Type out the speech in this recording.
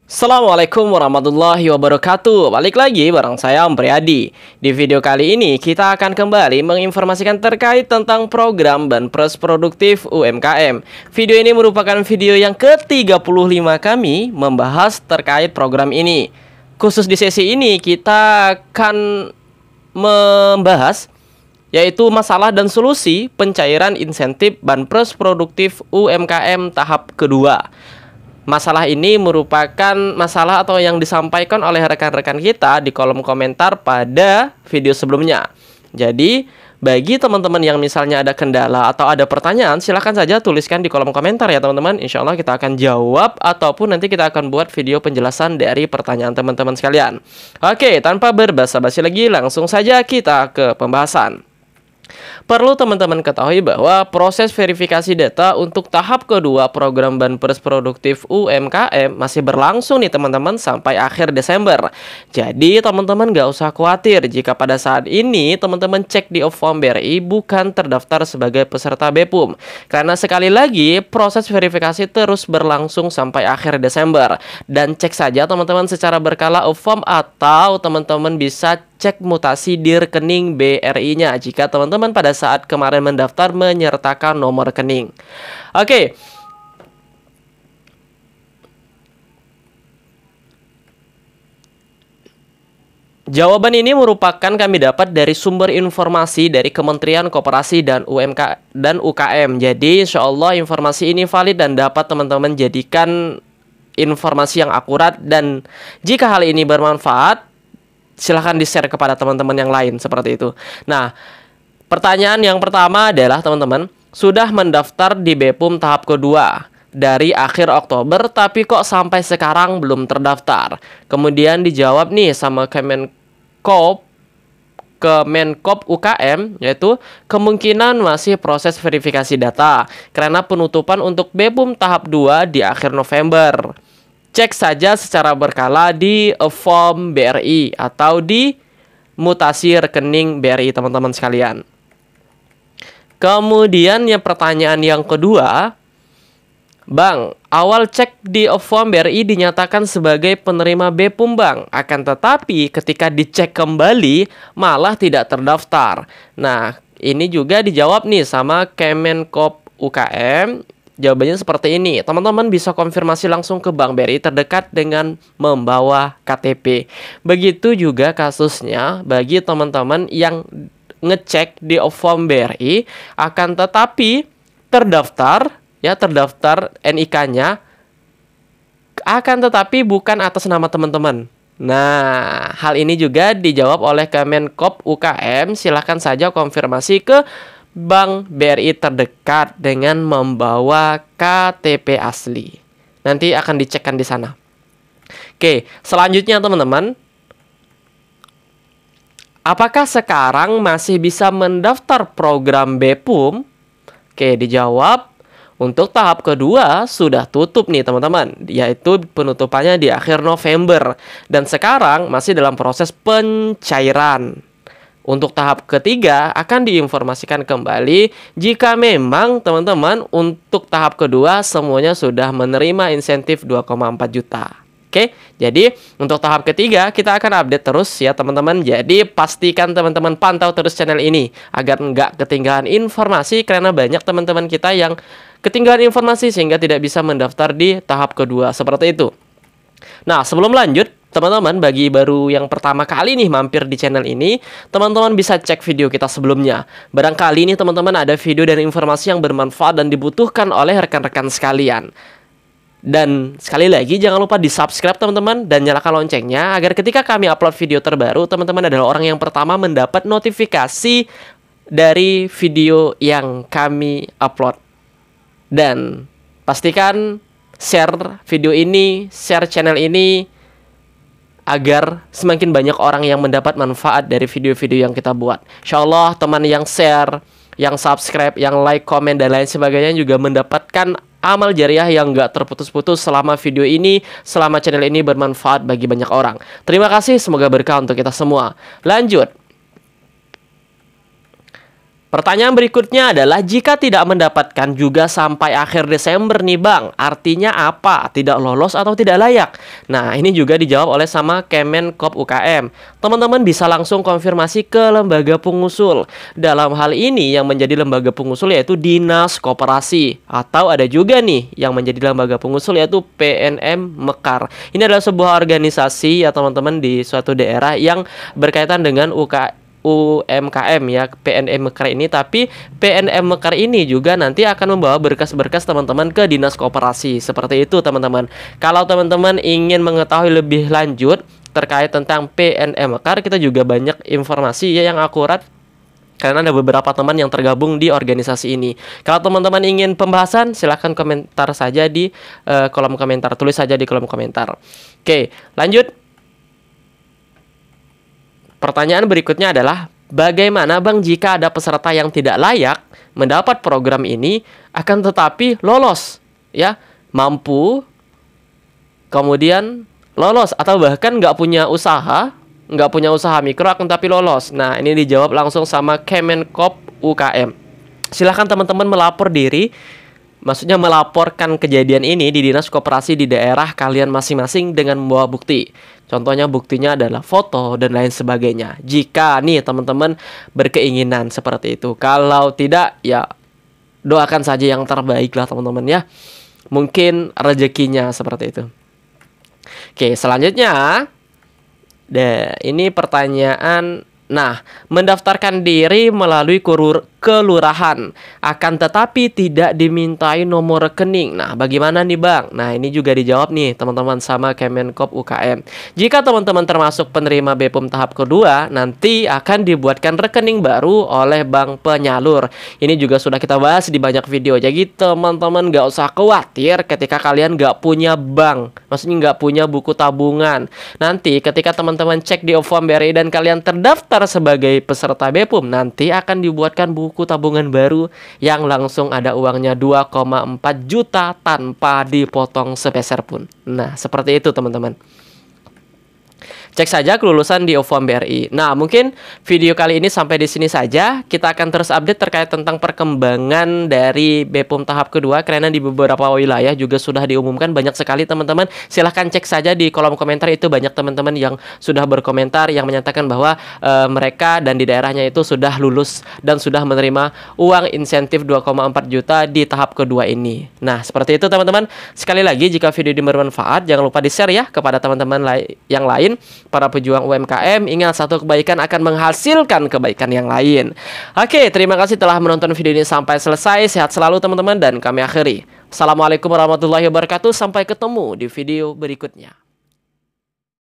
Assalamualaikum warahmatullahi wabarakatuh. Balik lagi bareng saya Om Priadi. Di video kali ini kita akan kembali menginformasikan terkait tentang program Banpres Produktif UMKM. Video ini merupakan video yang ke-35 kami membahas terkait program ini. Khusus di sesi ini kita akan membahas yaitu masalah dan solusi pencairan insentif Banpres Produktif UMKM tahap kedua. Masalah ini merupakan masalah atau yang disampaikan oleh rekan-rekan kita di kolom komentar pada video sebelumnya. Jadi, bagi teman-teman yang misalnya ada kendala atau ada pertanyaan, silahkan saja tuliskan di kolom komentar ya teman-teman. Insya Allah kita akan jawab ataupun nanti kita akan buat video penjelasan dari pertanyaan teman-teman sekalian. Oke, tanpa berbasa-basi lagi, langsung saja kita ke pembahasan. Perlu teman-teman ketahui bahwa proses verifikasi data untuk tahap kedua program Banpres Produktif UMKM masih berlangsung nih teman-teman sampai akhir Desember. Jadi teman-teman gak usah khawatir jika pada saat ini teman-teman cek di form BRI bukan terdaftar sebagai peserta BPUM. Karena sekali lagi proses verifikasi terus berlangsung sampai akhir Desember. Dan cek saja teman-teman secara berkala form atau teman-teman bisa cek mutasi di rekening BRI-nya jika teman-teman pada saat kemarin mendaftar menyertakan nomor rekening. Oke. Jawaban ini merupakan kami dapat dari sumber informasi dari Kementerian Koperasi dan UKM. Jadi insya Allah informasi ini valid dan dapat teman-teman jadikan informasi yang akurat, dan jika hal ini bermanfaat silahkan di-share kepada teman-teman yang lain seperti itu. Nah, pertanyaan yang pertama adalah teman-teman sudah mendaftar di BPUM tahap kedua dari akhir Oktober tapi kok sampai sekarang belum terdaftar. Kemudian dijawab nih sama Kemenkop UKM, yaitu kemungkinan masih proses verifikasi data karena penutupan untuk BPUM tahap 2 di akhir November. Cek saja secara berkala di form BRI atau di mutasi rekening BRI teman-teman sekalian. Kemudian yang pertanyaan yang kedua, Bang, awal cek di form BRI dinyatakan sebagai penerima BPUM Bang, akan tetapi ketika dicek kembali malah tidak terdaftar. Nah, ini juga dijawab nih sama Kemenkop UKM. Jawabannya seperti ini. Teman-teman bisa konfirmasi langsung ke Bank BRI terdekat dengan membawa KTP. Begitu juga kasusnya bagi teman-teman yang ngecek di form BRI akan tetapi terdaftar NIK-nya akan tetapi bukan atas nama teman-teman. Nah, hal ini juga dijawab oleh Kemenkop UKM. Silahkan saja konfirmasi ke Bank BRI terdekat dengan membawa KTP asli. Nanti akan dicekkan di sana. Oke, selanjutnya teman-teman, apakah sekarang masih bisa mendaftar program BPUM? Oke, dijawab. Untuk tahap kedua sudah tutup nih teman-teman, yaitu penutupannya di akhir November. Dan sekarang masih dalam proses pencairan. Untuk tahap ketiga akan diinformasikan kembali jika memang teman-teman untuk tahap kedua semuanya sudah menerima insentif 2,4 juta. Oke, jadi untuk tahap ketiga kita akan update terus ya teman-teman. Jadi pastikan teman-teman pantau terus channel ini agar nggak ketinggalan informasi, karena banyak teman-teman kita yang ketinggalan informasi sehingga tidak bisa mendaftar di tahap kedua seperti itu. Nah, sebelum lanjut teman-teman, bagi baru yang pertama kali nih mampir di channel ini, teman-teman bisa cek video kita sebelumnya. Barangkali nih teman-teman ada video dan informasi yang bermanfaat dan dibutuhkan oleh rekan-rekan sekalian. Dan sekali lagi jangan lupa di subscribe teman-teman dan nyalakan loncengnya agar ketika kami upload video terbaru, teman-teman adalah orang yang pertama mendapat notifikasi dari video yang kami upload. Dan pastikan share video ini, share channel ini agar semakin banyak orang yang mendapat manfaat dari video-video yang kita buat. Insya Allah teman yang share, yang subscribe, yang like, komen, dan lain sebagainya juga mendapatkan amal jariah yang gak terputus-putus selama video ini, selama channel ini bermanfaat bagi banyak orang. Terima kasih, semoga berkah untuk kita semua. Lanjut. Pertanyaan berikutnya adalah jika tidak mendapatkan juga sampai akhir Desember nih Bang, artinya apa? Tidak lolos atau tidak layak? Nah, ini juga dijawab oleh sama Kemenkop UKM. Teman-teman bisa langsung konfirmasi ke lembaga pengusul. Dalam hal ini yang menjadi lembaga pengusul yaitu Dinas Koperasi, atau ada juga nih yang menjadi lembaga pengusul yaitu PNM Mekar. Ini adalah sebuah organisasi ya teman-teman di suatu daerah yang berkaitan dengan UMKM ya, PNM Mekar ini. Tapi PNM Mekar ini juga nanti akan membawa berkas-berkas teman-teman ke Dinas Koperasi. Seperti itu teman-teman. Kalau teman-teman ingin mengetahui lebih lanjut terkait tentang PNM Mekar, kita juga banyak informasi ya yang akurat karena ada beberapa teman yang tergabung di organisasi ini. Kalau teman-teman ingin pembahasan, silahkan komentar saja di kolom komentar. Tulis saja di kolom komentar. Oke, lanjut. Pertanyaan berikutnya adalah, bagaimana Bang jika ada peserta yang tidak layak mendapat program ini akan tetapi lolos ya, mampu kemudian lolos atau bahkan nggak punya usaha mikro akan tapi lolos. Nah, ini dijawab langsung sama Kemenkop UKM. Silahkan teman-teman melapor diri, maksudnya melaporkan kejadian ini di Dinas Koperasi di daerah kalian masing-masing dengan membawa bukti. Contohnya buktinya adalah foto dan lain sebagainya. Jika nih teman-teman berkeinginan seperti itu. Kalau tidak ya doakan saja yang terbaik lah teman-teman ya. Mungkin rezekinya seperti itu. Oke, selanjutnya ini pertanyaan. Nah, mendaftarkan diri melalui kelurahan akan tetapi tidak dimintai nomor rekening. Nah, bagaimana nih Bang? Nah, ini juga dijawab nih teman-teman sama Kemenkop UKM. Jika teman-teman termasuk penerima BPUM tahap kedua, nanti akan dibuatkan rekening baru oleh bank penyalur. Ini juga sudah kita bahas di banyak video. Jadi teman-teman nggak usah khawatir ketika kalian nggak punya bank, maksudnya nggak punya buku tabungan. Nanti ketika teman-teman cek di Ofam BRI dan kalian terdaftar sebagai peserta BPUM, nanti akan dibuatkan buku tabungan baru yang langsung ada uangnya 2,4 juta tanpa dipotong sepeser pun. Nah, seperti itu teman-teman. Cek saja kelulusan di Ofam BRI. Nah, mungkin video kali ini sampai di sini saja. Kita akan terus update terkait tentang perkembangan dari BPUM tahap kedua, karena di beberapa wilayah juga sudah diumumkan banyak sekali teman-teman. Silahkan cek saja di kolom komentar, itu banyak teman-teman yang sudah berkomentar yang menyatakan bahwa mereka dan di daerahnya itu sudah lulus dan sudah menerima uang insentif 2,4 juta di tahap kedua ini. Nah, seperti itu teman-teman. Sekali lagi, jika video ini bermanfaat, jangan lupa di-share ya kepada teman-teman yang lain. Para pejuang UMKM, ingat satu kebaikan akan menghasilkan kebaikan yang lain. Oke, terima kasih telah menonton video ini sampai selesai. Sehat selalu teman-teman dan kami akhiri. Assalamualaikum warahmatullahi wabarakatuh. Sampai ketemu di video berikutnya.